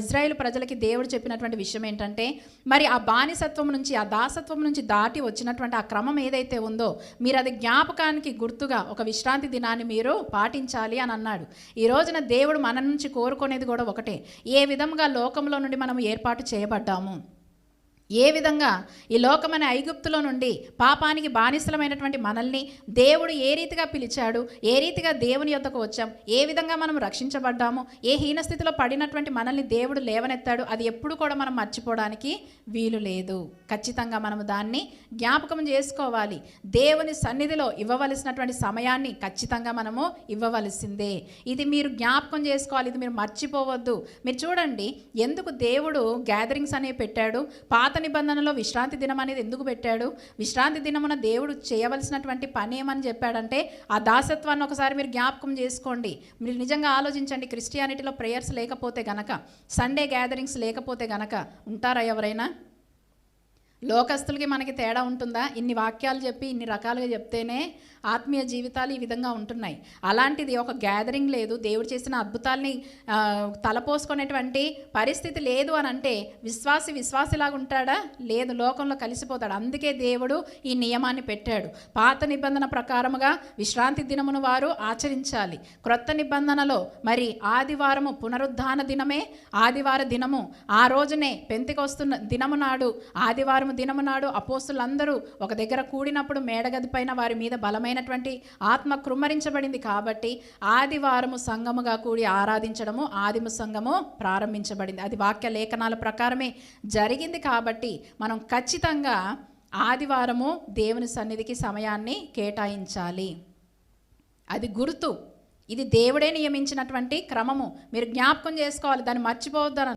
Israel ప్రజలకి దేవుడు చెప్పినటువంటి విషయం ఏంటంటే, మరి ఆ బానిసత్వం నుంచి, ఆ దాసత్వం నుంచి దాటి వచ్చినటువంటి ఆ క్రమం ఏదైతే ఉందో, మీరు అది జ్ఞాపకానికి గుర్తుగా ఒక విశ్రాంతి దినాన్ని మీరు పాటించాలి అని అన్నాడు. ఈ రోజున దేవుడు మన నుంచి కోరుకునేది కూడా ఒకటే, ఏ విధంగా లోకంలో నుండి మనం ఏర్పాటు చేయబడ్డాము, ఏ విధంగా ఈ లోకమైన ఐగుప్తులో నుండి పాపానికి బానిసలమైనటువంటి మనల్ని దేవుడు ఏ రీతిగా పిలిచాడు, ఏ రీతిగా దేవుని యొద్దకు వచ్చాం, ఏ విధంగా మనం రక్షించబడ్డాము, ఏ హీనస్థితిలో పడినటువంటి మనల్ని దేవుడు లేవనెత్తాడు, అది ఎప్పుడు కూడా మనం మర్చిపోవడానికి వీలు లేదు. ఖచ్చితంగా మనము దాన్ని జ్ఞాపకం చేసుకోవాలి. దేవుని సన్నిధిలో ఇవ్వవలసినటువంటి సమయాన్ని ఖచ్చితంగా మనము ఇవ్వవలసిందే. ఇది మీరు జ్ఞాపకం చేసుకోవాలి, ఇది మీరు మర్చిపోవద్దు. మీరు చూడండి, ఎందుకు దేవుడు గ్యాదరింగ్స్ అనేవి పెట్టాడు, పాత నిబంధనలో విశ్రాంతి దినం అనేది ఎందుకు పెట్టాడు, విశ్రాంతి దినమున దేవుడు చేయవలసినటువంటి పని ఏమని చెప్పాడంటే, ఆ దాసత్వాన్ని ఒకసారి మీరు జ్ఞాపకం చేసుకోండి. మీరు నిజంగా ఆలోచించండి, క్రిస్టియానిటీలో ప్రేయర్స్ లేకపోతే గనక, సండే గ్యాదరింగ్స్ లేకపోతే గనక ఉంటారా ఎవరైనా? లోకస్తులకి మనకి తేడా ఉంటుందా? ఇన్ని వాక్యాలు చెప్పి ఇన్ని రకాలుగా చెప్తేనే ఆత్మీయ జీవితాలు ఈ విధంగా ఉంటున్నాయి. అలాంటిది ఒక గ్యాదరింగ్ లేదు, దేవుడు చేసిన అద్భుతాల్ని తలపోసుకునేటువంటి పరిస్థితి లేదు అని అంటే విశ్వాసిలాగా ఉంటాడా? లేదు, లోకంలో కలిసిపోతాడు. అందుకే దేవుడు ఈ నియమాన్ని పెట్టాడు. పాత నిబంధన ప్రకారముగా విశ్రాంతి దినమును వారు ఆచరించాలి. క్రొత్త నిబంధనలో మరి ఆదివారము పునరుద్ధాన దినమే ఆదివార దినము. ఆ రోజునే పెంతెకొస్తు దినము నాడు, ఆదివారం దినము నాడు అపోస్తులందరూ ఒక దగ్గర కూడినప్పుడు మేడగది పైన వారి మీద బలమైనటువంటి ఆత్మ కృమ్మరించబడింది. కాబట్టి ఆదివారము సంఘముగా కూడి ఆరాధించడము, ఆదిమ సంఘము ప్రారంభించబడింది. అది వాక్య లేఖనాల ప్రకారమే జరిగింది. కాబట్టి మనం ఖచ్చితంగా ఆదివారము దేవుని సన్నిధికి సమయాన్ని కేటాయించాలి. అది గుర్తు, ఇది దేవుడే నియమించినటువంటి క్రమము. మీరు జ్ఞాపకం చేసుకోవాలి, దాన్ని మర్చిపోవద్దని